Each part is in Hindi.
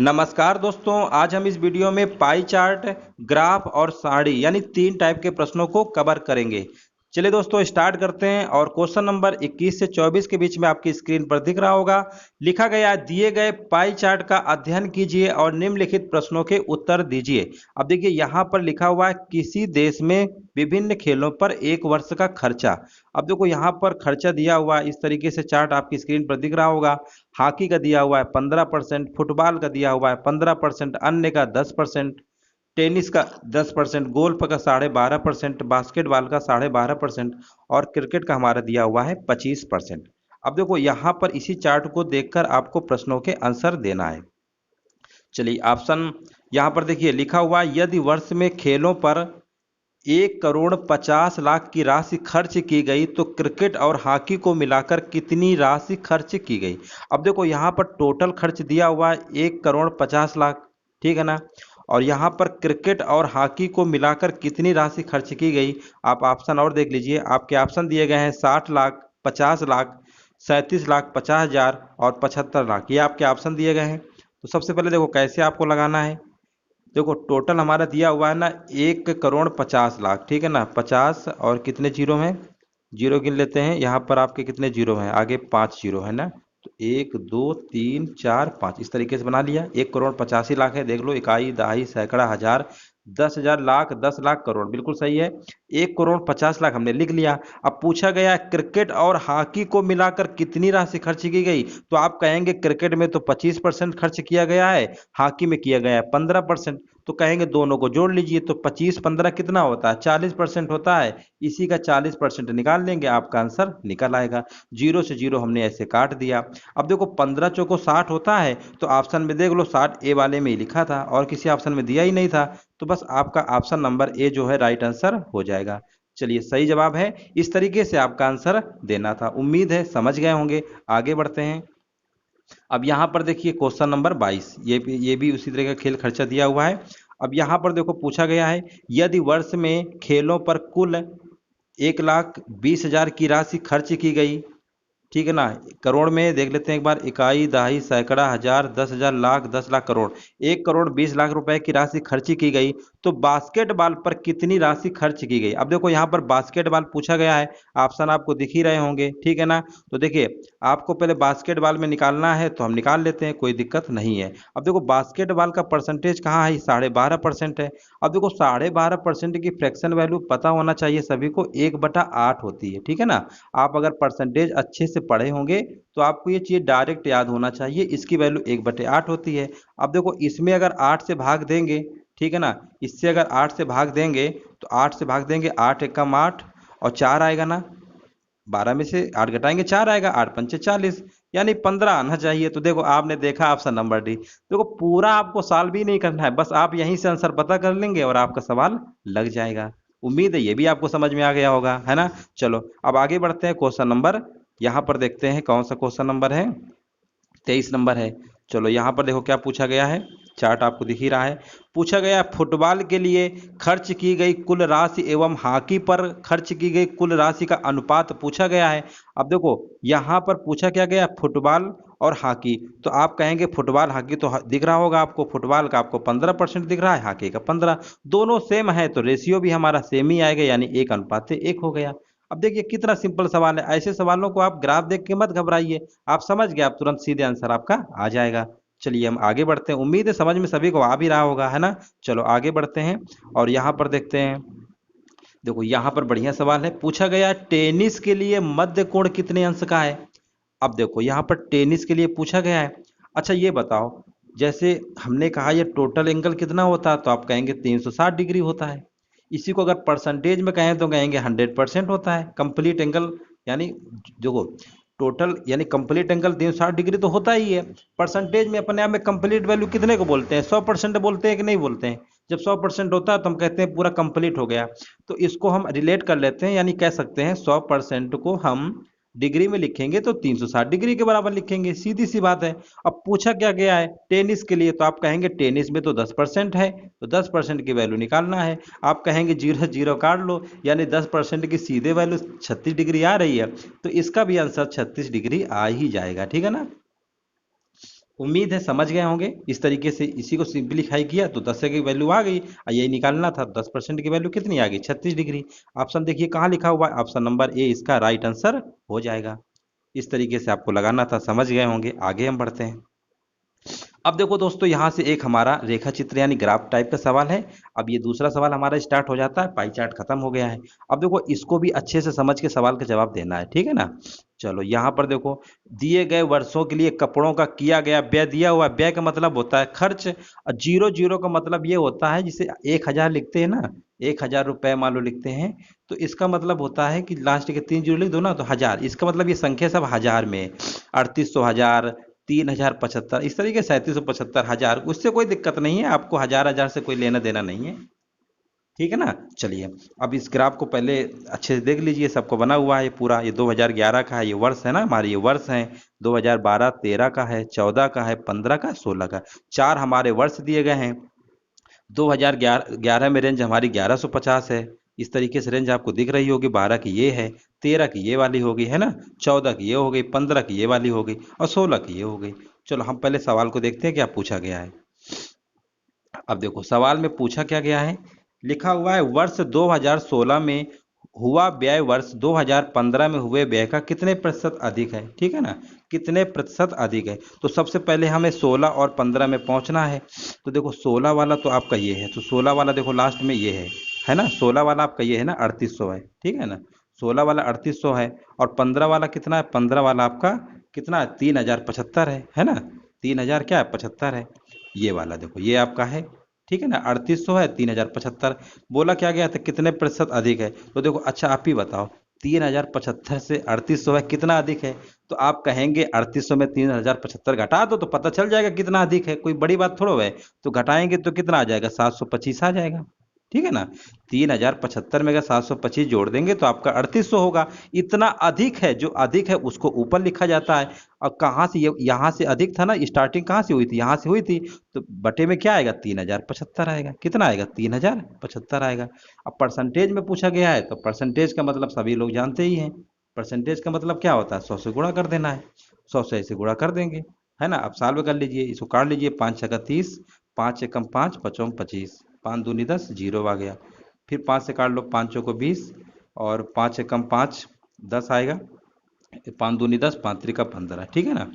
नमस्कार दोस्तों, आज हम इस वीडियो में पाई चार्ट, ग्राफ और सारणी यानी 3 टाइप के प्रश्नों को कवर करेंगे। चलिए दोस्तों स्टार्ट करते हैं। और क्वेश्चन नंबर 21 से 24 के बीच में आपकी स्क्रीन पर दिख रहा होगा, लिखा गया दिए गए पाई चार्ट का अध्ययन कीजिए और निम्नलिखित प्रश्नों के उत्तर दीजिए। अब देखिए यहाँ पर लिखा हुआ है किसी देश में विभिन्न खेलों पर 1 वर्ष का खर्चा। अब देखो यहाँ पर खर्चा दिया हुआ है, इस तरीके से चार्ट आपकी स्क्रीन पर दिख रहा होगा। हॉकी का दिया हुआ है 15%, फुटबॉल का दिया हुआ है 15%, अन्य का 10%, टेनिस का 10%, गोल्फ का 12.5%, बास्केटबॉल का 12.5% और क्रिकेट का हमारा दिया हुआ है 25%। अब देखो यहाँ पर इसी चार्ट को देखकर आपको प्रश्नों के आंसर देना है। चलिए ऑप्शन यहाँ पर देखिए लिखा हुआ है, यदि वर्ष में खेलों पर 1,50,00,000 की राशि खर्च की गई तो क्रिकेट और हॉकी को मिलाकर कितनी राशि खर्च की गई। अब देखो यहाँ पर टोटल खर्च दिया हुआ है 1,50,00,000, ठीक है ना। और यहाँ पर क्रिकेट और हॉकी को मिलाकर कितनी राशि खर्च की गई, आप ऑप्शन और देख लीजिए। आपके ऑप्शन दिए गए हैं 60 लाख, 50 लाख, 37 लाख 50,000 और 75 लाख, ये आपके ऑप्शन दिए गए हैं। तो सबसे पहले देखो कैसे आपको लगाना है। देखो टोटल हमारा दिया हुआ है ना 1,50,00,000, ठीक है ना। 50 और कितने जीरो हैं, जीरो गिन लेते हैं। यहाँ पर आपके कितने जीरो हैं, आगे 5 जीरो है ना। तो 1 2 3 4 5 इस तरीके से बना लिया। 1,85,00,000 है, देख लो, इकाई दहाई सैकड़ा हजार 10,000 लाख 10 लाख करोड़, बिल्कुल सही है। 1,50,00,000 हमने लिख लिया। अब पूछा गया क्रिकेट और हॉकी को मिलाकर कितनी राशि खर्च की गई, तो आप कहेंगे क्रिकेट में तो 25% खर्च किया गया है, हॉकी में किया गया है 15%। तो कहेंगे दोनों को जोड़ लीजिए, तो 25 15 कितना होता है, 40% होता है। इसी का 40% निकाल लेंगे, आपका आंसर निकल आएगा। जीरो से जीरो हमने ऐसे काट दिया। अब देखो 15 चौको 60 होता है, तो ऑप्शन में देख लो 60 ए वाले में ही लिखा था और किसी ऑप्शन में दिया ही नहीं था। तो बस आपका ऑप्शन नंबर ए जो है राइट आंसर हो जाएगा। चलिए सही जवाब है। इस तरीके से आपका आंसर देना था। उम्मीद है समझ गए होंगे। आगे बढ़ते हैं। अब यहाँ पर देखिए क्वेश्चन नंबर 22, ये भी उसी तरह का खेल खर्चा दिया हुआ है। अब यहाँ पर देखो पूछा गया है, यदि वर्ष में खेलों पर कुल 1,20,000 की राशि खर्च की गई, ठीक है ना। करोड़ में देख लेते हैं एक बार, इकाई दहाई सैकड़ा हजार 10,000 लाख 10 लाख करोड़, 1,20,00,000 रुपए की राशि खर्ची की गई तो बास्केटबॉल पर कितनी राशि खर्च की गई। अब देखो यहाँ पर बास्केटबॉल पूछा गया है, ऑप्शन आपको दिख ही रहे होंगे, ठीक है ना। तो देखिए आपको पहले बास्केटबॉल में निकालना है तो हम निकाल लेते हैं, कोई दिक्कत नहीं है। अब देखो बास्केटबॉल का परसेंटेज कहाँ है, 12.5% है। अब देखो 12.5% की फ्रैक्शन वैल्यू पता होना चाहिए सभी को, 1/8 होती है, ठीक है ना। आप अगर परसेंटेज अच्छे से पढ़े होंगे तो आपको ये चीज़ डायरेक्ट याद होना चाहिए, इसकी वैल्यू 1/8 होती है। अब देखो इसमें अगर 8 से भाग देंगे, ठीक है ना, इससे अगर 8 से भाग देंगे तो 8 से भाग देंगे, 8 एकम 8 और 4 आएगा ना, 12 में से 8 घटाएंगे 4 आएगा, 8 पंचे 40, यानी 15 आना चाहिए। तो देखो आपने देखा ऑप्शन नंबर डी। देखो पूरा आपको सॉल्व भी नहीं करना है, बस आप यहीं से आंसर पता कर लेंगे और आपका सवाल लग जाएगा। उम्मीद है ये भी आपको समझ में आ गया होगा, है ना। चलो अब आगे बढ़ते हैं। क्वेश्चन नंबर यहाँ पर देखते हैं कौन सा क्वेश्चन नंबर है, 23 नंबर है। चलो यहाँ पर देखो क्या पूछा गया है, चार्ट आपको दिख ही रहा है। पूछा गया फुटबॉल के लिए खर्च की गई कुल राशि एवं हॉकी पर खर्च की गई कुल राशि का अनुपात पूछा गया है। अब देखो यहाँ पर पूछा क्या गया, फुटबॉल और हॉकी। तो आप कहेंगे फुटबॉल हॉकी तो दिख रहा होगा आपको, फुटबॉल का आपको 15% दिख रहा है, हॉकी का 15, दोनों सेम है तो रेशियो भी हमारा सेम ही आएगा, यानी 1:1 हो गया। अब देखिए कितना सिंपल सवाल है। ऐसे सवालों को आप ग्राफ देख के मत घबराइए, आप समझ गए, आप तुरंत सीधे आंसर आपका आ जाएगा। चलिए हम आगे बढ़ते हैं। उम्मीद है समझ में सभी को आ भी रहा होगा, है ना। चलो आगे बढ़ते हैं और यहाँ पर देखते हैं। देखो यहाँ पर बढ़िया सवाल है, पूछा गया टेनिस के लिए मध्य कोण कितने अंश का है। अब देखो यहाँ पर टेनिस के लिए पूछा गया है। अच्छा ये बताओ, जैसे हमने कहा ये टोटल एंगल कितना होता है, तो आप कहेंगे 360 डिग्री होता है। इसी को अगर परसेंटेज में कहें तो कहेंगे 100% होता है। कंप्लीट एंगल यानी देखो टोटल यानी कंप्लीट एंगल 360 डिग्री तो होता ही है। परसेंटेज में अपने आप में कंप्लीट वैल्यू कितने को बोलते हैं, 100% बोलते हैं कि नहीं बोलते हैं। जब 100% होता है तो हम कहते हैं पूरा कंप्लीट हो गया। तो इसको हम रिलेट कर लेते हैं, यानी कह सकते हैं 100% को हम डिग्री में लिखेंगे तो 360 डिग्री के बराबर लिखेंगे, सीधी सी बात है। अब पूछा क्या गया है टेनिस के लिए, तो आप कहेंगे टेनिस में तो 10% है, तो 10% की वैल्यू निकालना है। आप कहेंगे जीरो जीरो काट लो, यानी 10% की सीधे वैल्यू 36 डिग्री आ रही है, तो इसका भी आंसर 36 डिग्री आ ही जाएगा, ठीक है ना। उम्मीद है समझ गए होंगे। इस तरीके से इसी को सिंप्लीफाई किया तो 10 की वैल्यू आ गई और यही निकालना था। 10% की वैल्यू कितनी आ गई? 36 डिग्री। ऑप्शन देखिए कहाँ लिखा हुआ है, ऑप्शन नंबर ए इसका राइट आंसर हो जाएगा। इस तरीके से आपको लगाना था, समझ गए होंगे। आगे हम बढ़ते हैं। अब देखो दोस्तों, यहाँ से एक हमारा रेखा चित्र यानी ग्राफ टाइप का सवाल है। अब ये दूसरा सवाल हमारा स्टार्ट हो जाता है, पाई चार्ट खत्म हो गया है। अब देखो इसको भी अच्छे से समझ के सवाल का जवाब देना है, ठीक है ना। चलो यहाँ पर देखो, दिए गए वर्षों के लिए कपड़ों का किया गया व्यय दिया हुआ है। व्यय का मतलब होता है खर्च, और जीरो जीरो का मतलब ये होता है, जिसे 1000 लिखते हैं ना, 1000 रुपए मान लो लिखते हैं, तो इसका मतलब होता है कि लास्ट के 3 जीरो लिख दो ना तो 1000। इसका मतलब ये संख्या सब हजार में है। 3800, 1000, 3075, इस तरीके से 3775, 1000, उससे कोई दिक्कत नहीं है आपको। हजार हजार से कोई लेना देना नहीं है, ठीक है ना। चलिए अब इस ग्राफ को पहले अच्छे से देख लीजिए। सबको बना हुआ है ये पूरा। ये 2011 का है, ये वर्ष है ना हमारे, ये वर्ष हैं। 2012 13 का है, 14 का है, 15 का, 16 का। चार हमारे वर्ष दिए गए हैं। 2011 में रेंज हमारी 1150 है। इस तरीके से रेंज आपको दिख रही होगी। 12 की ये है, 13 की ये वाली होगी, है ना, 14 की ये हो गई, 15 की ये वाली हो गई, और 16 की ये हो गई। चलो हम पहले सवाल को देखते हैं क्या पूछा गया है। अब देखो सवाल में पूछा क्या गया है, लिखा हुआ है वर्ष 2016 में हुआ व्यय वर्ष 2015 में हुए व्यय का कितने प्रतिशत अधिक है, ठीक है ना। कितने प्रतिशत अधिक है, तो सबसे पहले हमें 16 और 15 में पहुंचना है। तो देखो 16 वाला तो आपका ये है, तो 16 वाला देखो लास्ट में ये है ना। 16 वाला आपका ये है ना, 3800 है, ठीक है ना। 16 वाला 3800 है, और 15 वाला कितना है? 15 वाला आपका कितना है? 3075 है ना। 3000 क्या है? 75 है। ये वाला देखो ये आपका है, ठीक है ना। 3800 है, 3075। बोला क्या गया था कितने प्रतिशत अधिक है, तो देखो अच्छा आप ही बताओ, 3075 से 3800 है, कितना अधिक है? तो आप कहेंगे 3800 में 3075 घटा दो तो पता चल जाएगा कितना अधिक है, कोई बड़ी बात थोड़ा है। तो घटाएंगे तो कितना आ जाएगा? 725 आ जाएगा, ठीक है ना। 3075 में अगर 725 जोड़ देंगे तो आपका 3800 होगा। इतना अधिक है, जो अधिक है उसको ऊपर लिखा जाता है। अब कहाँ से ये, यहाँ से अधिक था ना, स्टार्टिंग कहाँ से हुई थी? यहाँ से हुई थी। तो बटे में क्या आएगा? 3075 आएगा। कितना आएगा? 3075 आएगा। अब परसेंटेज में पूछा गया है, तो परसेंटेज का मतलब सभी लोग जानते ही हैं। परसेंटेज का मतलब क्या होता है? 100 से गुणा कर देना है। 100 से ऐसे गुणा कर देंगे, है ना। अब सॉल्व कर लीजिए, इसको काट लीजिए। 5 छक्का 30, 5 एकम 5, 5 25, 5 दूनी 10, जीरो आ गया। फिर 5 से काट लो, 5 चौको 20, और 5 एकम 5, 10 आएगा। 5 दूनी 10, 5 त्रिका 15, ठीक है ना।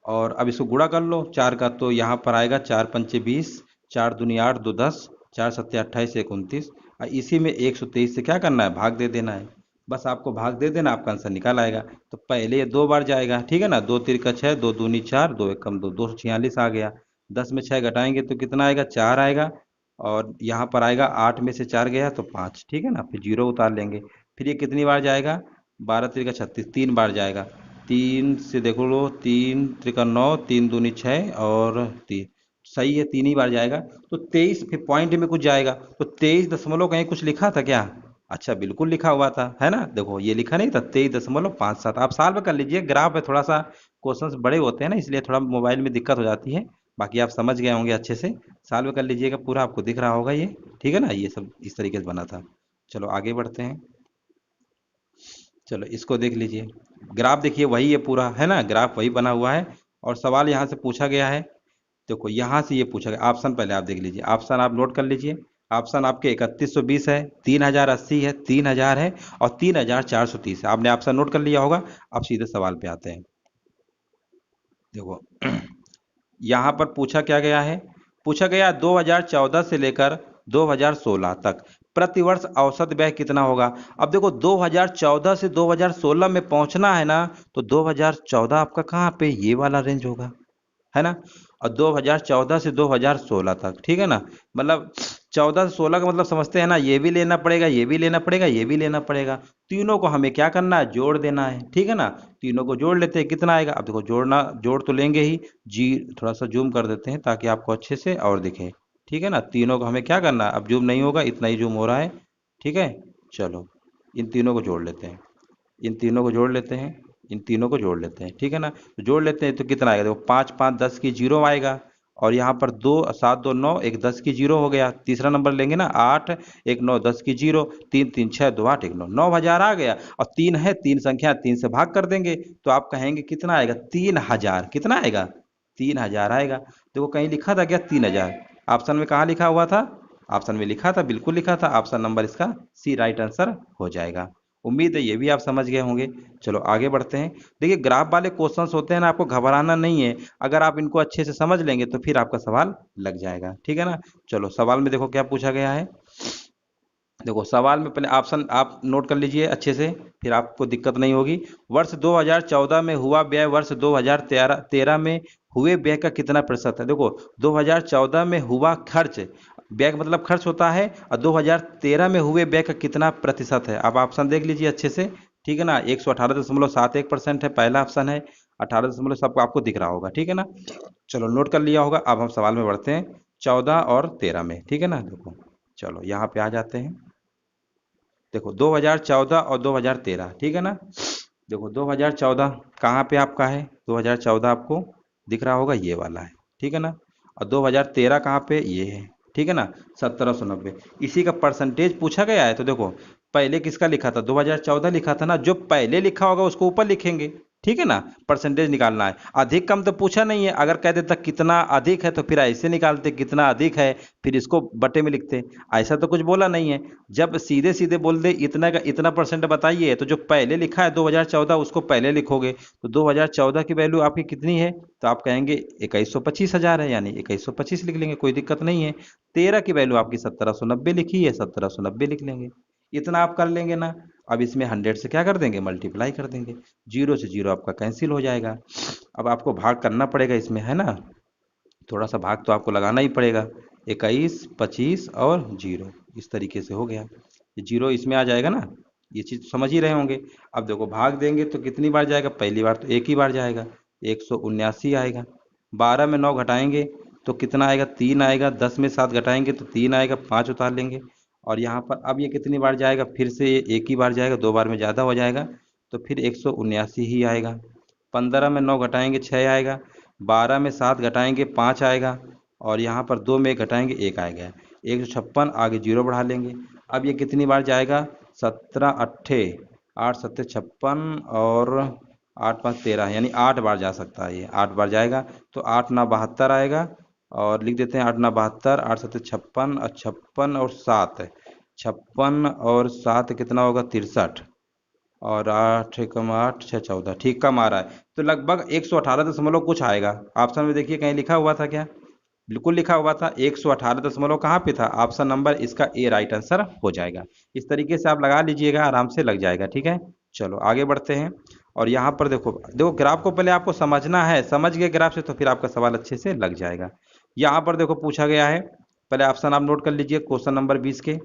और अब इसको गुणा कर लो, 4 का तो यहाँ पर आएगा, 4 पंचे 20, 4 दूनी 8, 2 10, 4 सत्ते 28, 1 29, और इसी में 123 से क्या करना है? भाग दे देना है। बस आपको भाग दे देना, आपका आंसर निकल आएगा। तो पहले ये 2 बार जाएगा, ठीक है ना। 2 तिरका 6, 2 दूनी 4, 2 एकम 2, 246 आ गया। 10 में 6 घटाएंगे तो कितना आएगा? 4 आएगा। और यहाँ पर आएगा 8 में से 4 गया तो 5, ठीक है ना। फिर जीरो उतार लेंगे। फिर ये कितनी बार जाएगा? 12 तिरका 36, 3 बार जाएगा। 3 से देखो लो, 3 त्रिका 9, 3 दूनी 6, और 3, सही है, 3 ही बार जाएगा। तो 23, फिर पॉइंट में कुछ जाएगा तो 23 दशमलव कहीं कुछ लिखा था क्या? अच्छा बिल्कुल लिखा हुआ था, है ना। देखो ये लिखा नहीं था, 23.57। आप सॉल्व कर लीजिए, ग्राफ है थोड़ा सा, क्वेश्चंस बड़े होते हैं ना, इसलिए थोड़ा मोबाइल में दिक्कत हो जाती है। बाकी आप समझ गए होंगे अच्छे से। सॉल्व कर लीजिएगा, पूरा आपको दिख रहा होगा ये, ठीक है ना। ये सब इस तरीके से बना था। चलो आगे बढ़ते हैं। चलो इसको देख लीजिए, ग्राफ देखिए वही है पूरा, है ना। ग्राफ वही बना हुआ है, और सवाल यहाँ से पूछा गया है। देखो यहाँ से ये पूछा गया। ऑप्शन पहले आप देख लीजिए, ऑप्शन आप नोट कर लीजिए। ऑप्शन आपके 3120 है, 3080 है, 3000 है, और 3430 है। आपने ऑप्शन नोट कर लिया होगा। अब सीधे सवाल पे आते हैं। देखो यहाँ पर पूछा क्या गया है, पूछा गया 2014 से लेकर 2016 तक प्रतिवर्ष औसत व्यय कितना होगा। अब देखो 2014 से 2016 में पहुंचना है ना, तो 2014 आपका कहाँ पे? ये वाला रेंज होगा, है ना। और 2014 से 2016 तक, ठीक है ना। मतलब 14 से 16 का मतलब समझते हैं ना, ये भी लेना पड़ेगा, ये भी लेना पड़ेगा, ये भी लेना पड़ेगा। तीनों को हमें क्या करना है? जोड़ देना है, ठीक है ना। तीनों को जोड़ लेते हैं, कितना आएगा? अब देखो जोड़ना, जोड़ तो लेंगे ही जी। थोड़ा सा जूम कर देते हैं ताकि आपको अच्छे से और दिखे, ठीक है ना। तीनों को हमें क्या करना है? अब जूम नहीं होगा, इतना ही जूम हो रहा है, ठीक है। चलो इन तीनों को जोड़ लेते हैं, इन तीनों को जोड़ लेते हैं, इन तीनों को जोड़ लेते हैं, ठीक है ना। तो जोड़ लेते हैं तो कितना आएगा? देखो 5 5 10 की जीरो आएगा, और यहाँ पर 2 7 2 9, एक 10 की जीरो हो गया। तीसरा नंबर लेंगे ना, 8 1 9 10 की जीरो, 3 3 6 2 8 1 9, 9000 आ गया। और 3 है, 3 संख्या, 3 से भाग कर देंगे तो आप कहेंगे कितना आएगा? 3000। कितना आएगा? 3000 आएगा। देखो कहीं लिखा था क्या 3000? ऑप्शन में कहाँ लिखा हुआ था? ऑप्शन में लिखा था, बिल्कुल लिखा था। ऑप्शन नंबर इसका सी राइट आंसर हो जाएगा। उम्मीद है ये भी आप समझ गए होंगे। चलो आगे बढ़ते हैं। देखिए ग्राफ वाले क्वेश्चंस होते हैं ना, आपको घबराना नहीं है। अगर आप इनको अच्छे से समझ लेंगे तो फिर आपका सवाल लग जाएगा, ठीक है ना। चलो सवाल में देखो क्या पूछा गया है। देखो सवाल में पहले ऑप्शन आप नोट कर लीजिए अच्छे से, फिर आपको दिक्कत नहीं होगी। वर्ष 2014 में हुआ व्यय वर्ष 2013 में हुए व्यय का कितना प्रतिशत है? देखो 2014 में हुआ खर्च, व्यय का मतलब खर्च होता है, और 2013 में हुए व्यय का कितना प्रतिशत है? आप ऑप्शन देख लीजिए अच्छे से, ठीक है ना। 118.71% है पहला ऑप्शन है। 18 दशमलव सबको आपको दिख रहा होगा, ठीक है ना। चलो नोट कर लिया होगा। अब हम सवाल में बढ़ते हैं 14 और 13 में, ठीक है ना। देखो चलो यहाँ पे आ जाते हैं। देखो 2014 और 2013, ठीक है ना। देखो 2014 कहाँ पे आपका है? 2014 आपको दिख रहा होगा, ये वाला है, ठीक है ना। और 2013 कहाँ पे? ये है, ठीक है ना। 1790 इसी का परसेंटेज पूछा गया है। तो देखो पहले किसका लिखा था? 2014 लिखा था ना। जो पहले लिखा होगा उसको ऊपर लिखेंगे, ठीक है ना। परसेंटेज निकालना है। अधिक कम तो पूछा नहीं है। अगर कह देता कितना अधिक है तो फिर ऐसे निकालते, कितना अधिक है फिर इसको बटे में लिखते। ऐसा तो कुछ बोला नहीं है। जब सीधे सीधे बोल दे इतना का इतना परसेंट बताइए, तो जो पहले लिखा है 2014 उसको पहले लिखोगे। तो 2014 की वैल्यू आपकी कितनी है? तो आप कहेंगे 2125,000 है, यानी 2125 लिख लेंगे, कोई दिक्कत नहीं है। 13 की वैल्यू आपकी 1790 लिखी है, 1790 लिख लेंगे। इतना आप कर लेंगे ना। अब इसमें 100 से क्या कर देंगे? मल्टीप्लाई कर देंगे। जीरो से जीरो आपका कैंसिल हो जाएगा। अब आपको भाग करना पड़ेगा इसमें, है ना। थोड़ा सा भाग तो आपको लगाना ही पड़ेगा। 21, 25 और जीरो, इस तरीके से हो गया। ये जीरो इसमें आ जाएगा ना, ये चीज़ समझ ही रहे होंगे। अब देखो भाग देंगे तो कितनी बार जाएगा? पहली बार तो एक ही बार जाएगा, 179 आएगा। 12 में 9 घटाएंगे तो कितना आएगा? 3 आएगा। 10 में 7 घटाएंगे तो 3 आएगा, 5 उतार लेंगे। और यहाँ पर अब ये कितनी बार जाएगा? फिर से ये एक ही बार जाएगा, दो बार में ज़्यादा हो जाएगा, तो फिर 179 ही आएगा। 15 में 9 घटाएंगे 6 आएगा। 12 में 7 घटाएंगे 5 आएगा। और यहाँ पर 2 में घटाएंगे 1 आएगा। 156, आगे जीरो बढ़ा लेंगे। अब ये कितनी बार जाएगा? 17 अट्ठे 8 सत्ते 56 और 8 5 13, यानी 8 बार जा सकता है। ये 8 बार जाएगा तो 8 ना 72 आएगा। और लिख देते हैं 8 ना 72, 8 सत्ते 56 और 56 और 7, 56 और 7 कितना होगा? 63। और 8 एकम 8 6 14, ठीक कम आ रहा है। तो लगभग 118 दशमलव कुछ आएगा। ऑप्शन में देखिए कहीं लिखा हुआ था क्या? बिल्कुल लिखा हुआ था। 118 दशमलव कहाँ पे था? ऑप्शन नंबर इसका ए राइट आंसर हो जाएगा। इस तरीके से आप लगा लीजिएगा, आराम से लग जाएगा, ठीक है। चलो आगे बढ़ते हैं। और यहाँ पर देखो देखो ग्राफ को पहले आपको समझना है। समझ गए ग्राफ से तो फिर आपका सवाल अच्छे से लग जाएगा। यहाँ पर देखो पूछा गया है, पहले ऑप्शन आप नोट कर लीजिए क्वेश्चन नंबर 20 के।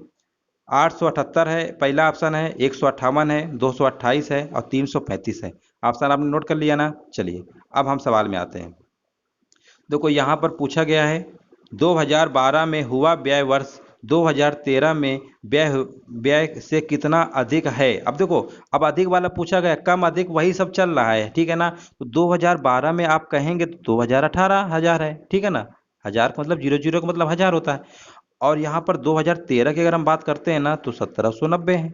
878 है पहला ऑप्शन है, 158 है, 228 है और 335 है। ऑप्शन आपने नोट कर लिया ना। चलिए अब हम सवाल में आते हैं। देखो यहाँ पर पूछा गया है 2012 में हुआ व्यय वर्ष 2013 में व्यय व्यय से कितना अधिक है। अब देखो अब अधिक वाला पूछा गया, कम अधिक वही सब चल रहा है, ठीक है ना। तो 2012 में आप कहेंगे तो 2018 हजार है, ठीक है ना। हजार का मतलब जीरो, जीरो का मतलब हजार होता है। और यहाँ पर 2013 की अगर हम बात करते हैं ना तो 1790 है।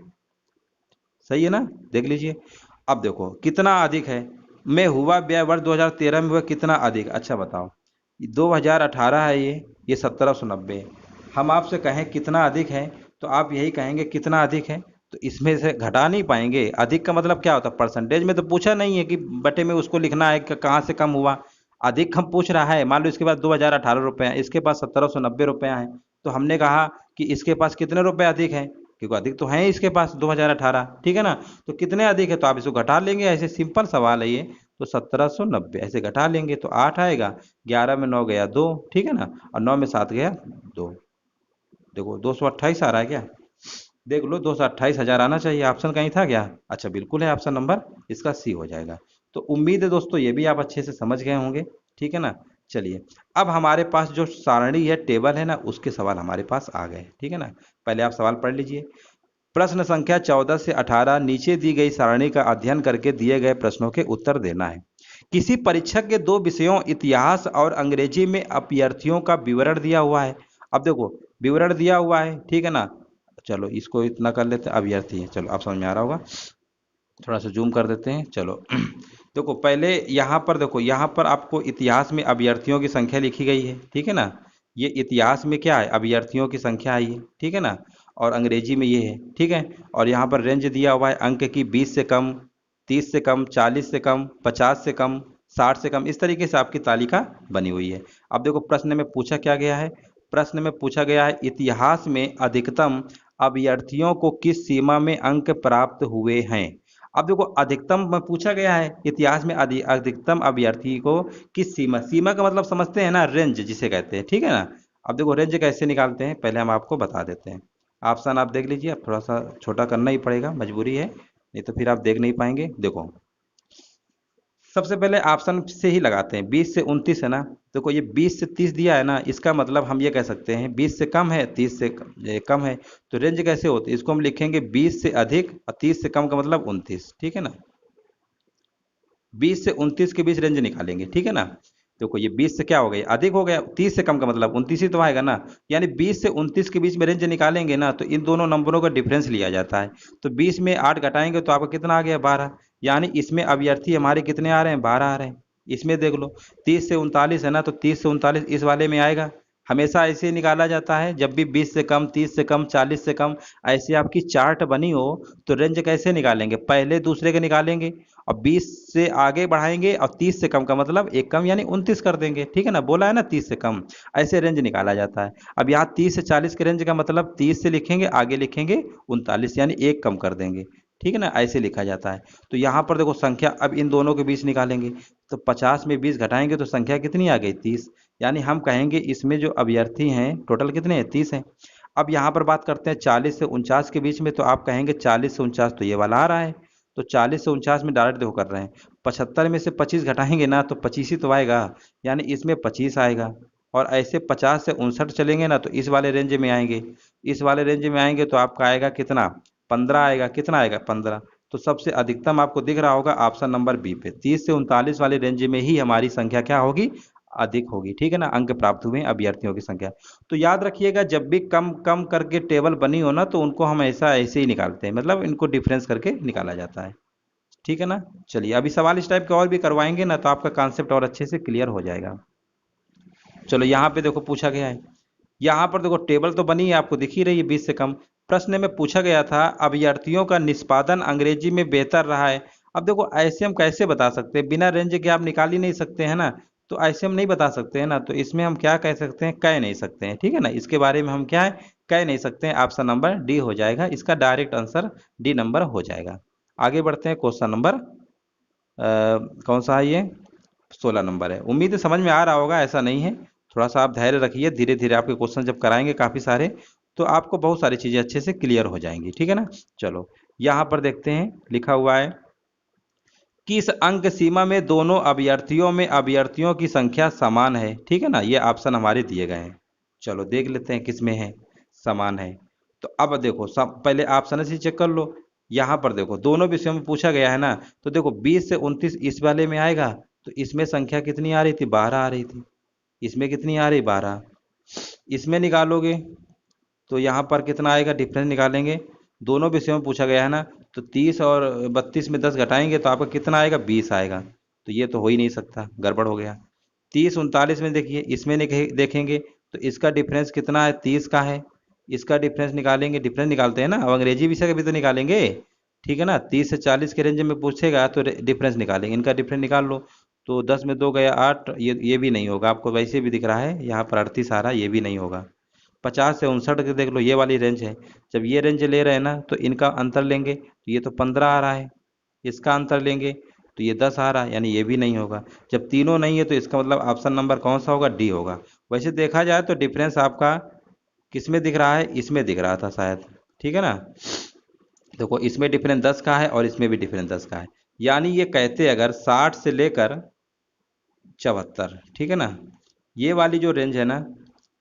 सही है ना, देख लीजिए। अब देखो कितना अधिक है में हुआ व्यय वर्ष 2013 में हुआ कितना अधिक। अच्छा बताओ, 2018 है ये 1790 है। हम आपसे कहें कितना अधिक है तो आप यही कहेंगे कितना अधिक है। तो इसमें से घटा नहीं पाएंगे। अधिक का मतलब क्या होता है? परसेंटेज में तो पूछा नहीं है कि बटे में उसको लिखना है कि कहाँ से कम हुआ। अधिक हम पूछ रहा है, मान लो इसके पास 2018 रुपये हैं, इसके पास 1790 रुपये हैं। तो हमने कहा कि इसके पास कितने रुपए अधिक हैं, क्योंकि अधिक तो है इसके पास 2018, ठीक है ना। तो कितने अधिक है तो आप इसको घटा लेंगे, ऐसे सिंपल सवाल है ये। तो 1790 ऐसे घटा लेंगे तो 8 आएगा। 11 में 9 गया 2, ठीक है ना। और 9 में 7 गया 2। देखो 228 आ रहा है क्या? देख लो 228,000 आना चाहिए। ऑप्शन कहीं था क्या? अच्छा बिल्कुल है, ऑप्शन नंबर इसका सी हो जाएगा। तो उम्मीद है दोस्तों ये भी आप अच्छे से समझ गए होंगे, ठीक है ना। चलिए अब हमारे पास जो सारणी है, टेबल है ना, उसके सवाल हमारे पास आ गए, ठीक है ना। पहले आप सवाल पढ़ लीजिए। प्रश्न संख्या 14 से 18 नीचे दी गई सारणी का अध्ययन करके दिए गए प्रश्नों के उत्तर देना है। किसी परीक्षक के दो विषयों इतिहास और अंग्रेजी में अभ्यर्थियों का विवरण दिया हुआ है। अब देखो विवरण दिया हुआ है, ठीक है ना। चलो इसको इतना कर लेते हैं, अभ्यर्थी है, चलो आप समझ में आ रहा होगा। थोड़ा सा जूम कर देते हैं, चलो। देखो पहले यहाँ पर देखो, यहाँ पर आपको इतिहास में अभ्यर्थियों की संख्या लिखी गई है, ठीक है ना। ये इतिहास में क्या है, अभ्यर्थियों की संख्या आई है, ठीक है ना। और अंग्रेजी में ये है, ठीक है। और यहाँ पर रेंज दिया हुआ है अंक की, 20 से कम, 30 से कम, 40 से कम, 50 से कम, 60 से कम, इस तरीके से आपकी तालिका बनी हुई है। अब देखो प्रश्न में पूछा क्या गया है, प्रश्न में पूछा गया है इतिहास में अधिकतम अभ्यर्थियों को किस सीमा में अंक प्राप्त हुए हैं। अब देखो अधिकतम में पूछा गया है इतिहास में अधिकतम अभ्यर्थी को किस सीमा, सीमा का मतलब समझते हैं ना, रेंज जिसे कहते हैं, ठीक है ना। अब देखो रेंज कैसे निकालते हैं पहले हम आपको बता देते हैं। ऑप्शन आप देख लीजिए, अब थोड़ा सा छोटा करना ही पड़ेगा, मजबूरी है, नहीं तो फिर आप देख नहीं पाएंगे। देखो सबसे पहले ऑप्शन से ही लगाते हैं, 20 से 29 है ना। देखो ये 20 से 30 दिया है ना, इसका मतलब हम ये कह सकते हैं 20 से कम है, 30 से कम है। तो रेंज कैसे होती है, इसको हम लिखेंगे 20 से अधिक और 30 से कम का मतलब 29, ठीक है ना। 20 से 29 के बीच रेंज निकालेंगे, ठीक है ना। देखो ये 20 से क्या हो गया, अधिक हो गया, 30 से कम का मतलब 29 ही तो आएगा ना। यानी 20 से 29 के बीच में रेंज निकालेंगे ना, तो इन दोनों नंबरों का डिफरेंस लिया जाता है। तो 20 में 8 घटाएंगे तो आपका कितना आ गया, 12। यानी इसमें अभ्यर्थी हमारे कितने आ रहे हैं, 12 आ रहे हैं। इसमें देख लो 30 से 39 है ना, तो 30 से 39 इस वाले में आएगा। हमेशा ऐसे ही निकाला जाता है, जब भी 20 से कम, 30 से कम, 40 से कम ऐसी आपकी चार्ट बनी हो, तो रेंज कैसे निकालेंगे, पहले दूसरे के निकालेंगे और 20 से आगे बढ़ाएंगे और 30 से कम का मतलब एक कम, यानी 29 कर देंगे, ठीक है ना। बोला है ना 30 से कम, ऐसे रेंज निकाला जाता है। अब यहाँ 30 से 40 के रेंज का मतलब 30 से लिखेंगे, आगे लिखेंगे 39, यानी एक कम कर देंगे, ठीक है ना, ऐसे लिखा जाता है। तो यहाँ पर देखो संख्या, अब इन दोनों के बीच निकालेंगे, तो 50 में 20 घटाएंगे तो संख्या कितनी आ गई, 30। यानी हम कहेंगे इसमें जो अभ्यर्थी हैं टोटल कितने हैं, 30 हैं। अब यहाँ पर बात करते हैं 40 से 49 के बीच में, तो आप कहेंगे 40 से 49 तो ये वाला आ रहा है। तो 40 से 49 में डायरेक्ट देखो कर रहे हैं, 75 में से 25 घटाएंगे ना तो 25 ही तो आएगा, यानी इसमें 25 आएगा। और ऐसे 50 से 59 चलेंगे ना तो इस वाले रेंज में आएंगे, इस वाले रेंज में आएंगे तो आपका आएगा कितना, 15 आएगा, कितना आएगा, 15। तो सबसे अधिकतम आपको दिख रहा होगा ऑप्शन नंबर बी पे, 30 से 39 वाले रेंज में ही हमारी संख्या क्या होगी, अधिक होगी, ठीक है ना, अंक प्राप्त हुए अभ्यर्थियों की संख्या। तो याद रखिएगा जब भी कम कम करके टेबल बनी हो ना, तो उनको हम ऐसा ऐसे ही निकालते हैं, मतलब इनको डिफरेंस करके निकाला जाता है, ठीक है ना। चलिए अभी सवाल इस टाइप के और भी करवाएंगे ना, तो आपका कॉन्सेप्ट और अच्छे से क्लियर हो जाएगा। चलो यहाँ पे देखो पूछा गया है, यहाँ पर देखो टेबल तो बनी है, आपको दिख ही रही है 20 से कम। प्रश्न में पूछा गया था अभ्यर्थियों का निष्पादन अंग्रेजी में बेहतर रहा है। अब देखो ऐसे हम कैसे बता सकते हैं, बिना रेंज के आप निकाल ही नहीं सकते हैं ना, तो ऐसे हम नहीं बता सकते हैं ना। तो इसमें हम क्या कह सकते हैं, कह नहीं सकते हैं, ठीक है ना। इसके बारे में हम क्या है, कह नहीं सकते हैं। ऑप्शन नंबर डी हो जाएगा, इसका डायरेक्ट आंसर डी नंबर हो जाएगा। आगे बढ़ते हैं, क्वेश्चन नंबर कौन सा है ये, 16 नंबर है। उम्मीद है समझ में आ रहा होगा, ऐसा नहीं है। थोड़ा सा आप धैर्य रखिए, धीरे धीरे आपके क्वेश्चन जब कराएंगे काफ़ी सारे, तो आपको बहुत सारी चीज़ें अच्छे से क्लियर हो जाएंगी, ठीक है ना। चलो यहाँ पर देखते हैं, लिखा हुआ है किस अंक सीमा में दोनों अभ्यर्थियों में अभ्यर्थियों की संख्या समान है, ठीक है ना। ये ऑप्शन हमारे दिए गए हैं, चलो देख लेते हैं किस में है, समान है। तो अब देखो सब पहले ऑप्शन से चेक कर लो। यहाँ पर देखो दोनों विषयों में पूछा गया है ना, तो देखो 20 से 29 इस वाले में आएगा, तो इसमें संख्या कितनी आ रही थी, 12 आ रही थी। इसमें कितनी आ रही, 12। इसमें निकालोगे तो यहाँ पर कितना आएगा, डिफरेंस निकालेंगे। दोनों विषयों में पूछा गया है ना, तो 30 और 32 में 10 घटाएंगे तो आपका कितना आएगा, 20 आएगा। तो ये तो हो ही नहीं सकता, गड़बड़ हो गया। 30 39 में देखिए, इसमें देखेंगे तो इसका डिफरेंस कितना है, 30 का है। इसका डिफरेंस निकालेंगे, डिफरेंस निकालते हैं ना, अब अंग्रेजी विषय का भी तो निकालेंगे, ठीक है ना। 30 से 40 के रेंज में पूछेगा तो डिफरेंस निकालेंगे, इनका डिफरेंस निकाल लो। तो 10 में 2 गया 8, ये भी नहीं होगा, आपको वैसे भी दिख रहा है यहाँ पर 38 आ रहा है, ये भी नहीं होगा। 50 से 59 के देख लो, ये वाली रेंज है। जब ये रेंज ले रहे हैं ना, तो इनका अंतर लेंगे तो ये तो 15 आ रहा है। इसका अंतर लेंगे तो ये 10 आ रहा है, यानी ये भी नहीं होगा। जब तीनों नहीं है तो इसका मतलब ऑप्शन नंबर कौन सा होगा, डी होगा। वैसे देखा जाए तो डिफरेंस आपका किस में दिख रहा है, इसमें दिख रहा था शायद, ठीक है ना। देखो इसमें डिफरेंस 10 का है और इसमें भी डिफरेंस 10 का है, यानी ये कहते अगर 60 से लेकर 74, ठीक है ना, ये वाली जो रेंज है ना,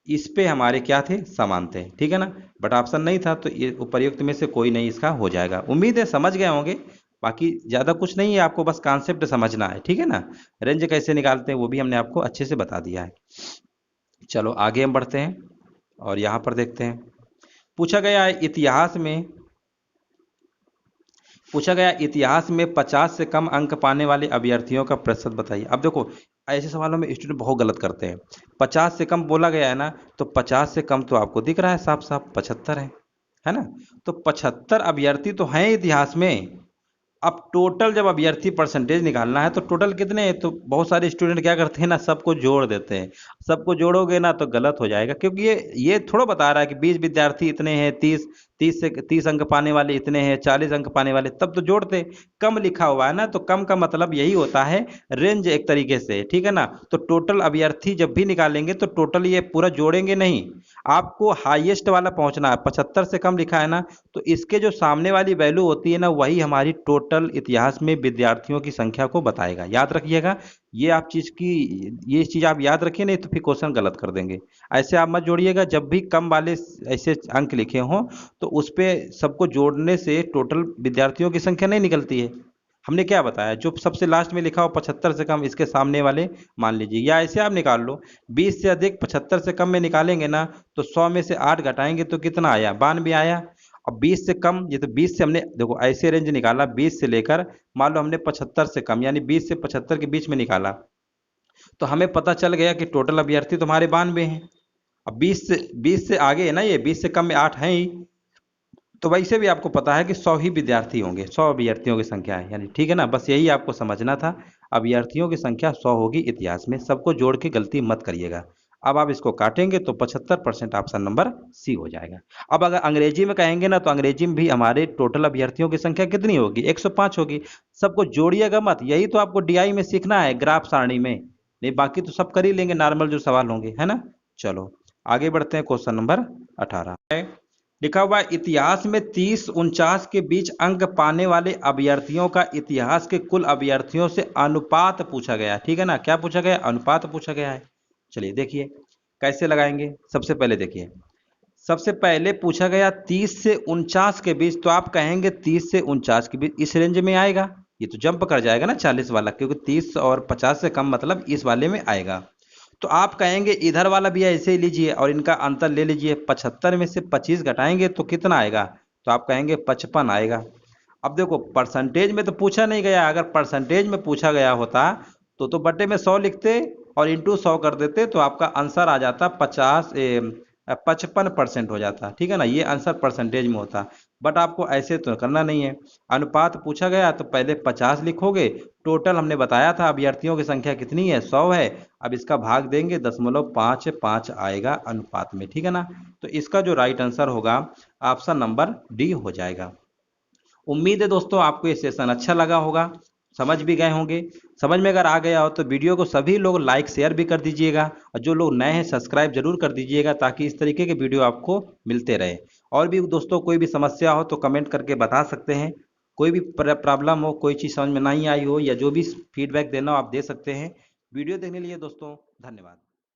इस पे हमारे क्या थे, समान थे, ठीक है ना। बट ऑप्शन नहीं था, तो ये उपर्युक्त में से कोई नहीं इसका हो जाएगा। उम्मीद है समझ गए होंगे, बाकी ज़्यादा कुछ नहीं है, आपको बस कॉन्सेप्ट समझना है, ठीक है ना। रेंज कैसे निकालते हैं वो भी हमने आपको अच्छे से बता दिया है। चलो आगे हम बढ़ते हैं और यहाँ पर देखते हैं, पूछा गया है इतिहास में पूछा गया इतिहास में 50 से कम अंक पाने वाले अभ्यर्थियों का प्रतिशत बताइए। अब देखो, ऐसे सवालों में स्टूडेंट बहुत गलत करते हैं। 50 से कम बोला गया है ना, तो 50 से कम तो आपको दिख रहा है साफ साफ 75 है ना। तो 75 अभ्यर्थी तो हैं इतिहास में। अब टोटल जब अभ्यर्थी परसेंटेज निकालना है तो टोटल कितने हैं, तो बहुत सारे स्टूडेंट क्या करते हैं ना, सबको जोड़ देते हैं। सबको जोड़ोगे ना तो गलत हो जाएगा, क्योंकि ये थोड़ा बता रहा है कि 20 विद्यार्थी इतने हैं, 30 अंक पाने वाले इतने हैं, 40 अंक पाने वाले, तब तो जोड़ते। कम लिखा हुआ है ना, तो कम का मतलब यही होता है रेंज एक तरीके से, ठीक है ना। तो टोटल अभ्यर्थी जब भी निकालेंगे तो टोटल ये पूरा जोड़ेंगे नहीं, आपको हाईएस्ट वाला पहुंचना है। 75 से कम लिखा है ना, तो इसके जो सामने वाली वैल्यू होती है ना, वही हमारी टोटल इतिहास में विद्यार्थियों की संख्या को बताएगा। याद रखिएगा, ये चीज आप याद रखिए, नहीं तो फिर क्वेश्चन गलत कर देंगे। ऐसे आप मत जोड़िएगा, जब भी कम वाले ऐसे अंक लिखे हों तो उस पे सबको जोड़ने से टोटल विद्यार्थियों की संख्या नहीं निकलती है। हमने क्या बताया, जो सबसे लास्ट में लिखा हो 75 से कम, इसके सामने वाले मान लीजिए, या ऐसे आप निकाल लो, 20 से अधिक 75 से कम में निकालेंगे ना, तो 100 में से 8 घटाएंगे तो कितना आया, 92 आया। अब 20 से कम, ये तो 20 से हमने देखो ऐसे रेंज निकाला, 20 से लेकर मान लो हमने 75 से कम यानी 20 से 75 के बीच में निकाला, तो हमें पता चल गया कि टोटल अभ्यर्थी तुम्हारे 92 हैं। अब 20 से आगे है ना, ये 20 से कम में 8 हैं ही, तो वैसे भी आपको पता है कि 100 ही विद्यार्थी होंगे, 100 अभ्यर्थियों की संख्या है, यानी ठीक है ना, बस यही आपको समझना था। अभ्यर्थियों की संख्या 100 होगी इतिहास में, सबको जोड़ के गलती मत करिएगा। अब आप इसको काटेंगे तो 75% ऑप्शन नंबर सी हो जाएगा। अब अगर अंग्रेजी में कहेंगे ना, तो अंग्रेजी में भी हमारे टोटल अभ्यर्थियों की संख्या कितनी होगी, 105 होगी। सबको जोड़िएगा मत, यही तो आपको डीआई में सीखना है, ग्राफ सारणी में। नहीं, बाकी तो सब कर ही लेंगे, नॉर्मल जो सवाल होंगे, है ना। चलो आगे बढ़ते हैं, क्वेश्चन नंबर 18 है, लिखा हुआ है, इतिहास में 30-49 के बीच अंक पाने वाले अभ्यर्थियों का इतिहास के कुल अभ्यर्थियों से अनुपात पूछा गया है। ठीक है ना, क्या पूछा गया, अनुपात पूछा गया है। चलिए देखिए कैसे लगाएंगे। सबसे पहले देखिए, सबसे पहले पूछा गया 30 से 49 के बीच, तो आप कहेंगे 30 से 49 के बीच इस रेंज में आएगा, ये तो जंप कर जाएगा ना 40 वाला, क्योंकि 30 और 50 से कम मतलब इस वाले में आएगा। तो आप कहेंगे इधर वाला भी ऐसे ही लीजिए और इनका अंतर ले लीजिए, 75 में से 25 घटाएंगे तो कितना आएगा, तो आप कहेंगे 55 आएगा। अब देखो परसेंटेज में तो पूछा नहीं गया, अगर परसेंटेज में पूछा गया होता तो बट्टे में 100 लिखते और इंटू 100 कर देते, तो आपका आंसर आ जाता 55% हो जाता, ठीक है ना, ये आंसर परसेंटेज में होता। बट आपको ऐसे तो करना नहीं है, अनुपात पूछा गया तो पहले 50 लिखोगे। टोटल हमने बताया था अभ्यर्थियों की संख्या कितनी है, 100 है। अब इसका भाग देंगे 0.55 आएगा अनुपात में, ठीक है ना। तो इसका जो राइट आंसर होगा ऑप्शन नंबर डी हो जाएगा। उम्मीद है दोस्तों आपको ये सेशन अच्छा लगा होगा, समझ भी गए होंगे। समझ में अगर आ गया हो तो वीडियो को सभी लोग लाइक शेयर भी कर दीजिएगा, और जो लोग नए हैं सब्सक्राइब जरूर कर दीजिएगा, ताकि इस तरीके के वीडियो आपको मिलते रहे। और भी दोस्तों कोई भी समस्या हो तो कमेंट करके बता सकते हैं, कोई भी प्रॉब्लम हो, कोई चीज़ समझ में नहीं आई हो, या जो भी फीडबैक देना हो आप दे सकते हैं। वीडियो देखने के लिए दोस्तों धन्यवाद।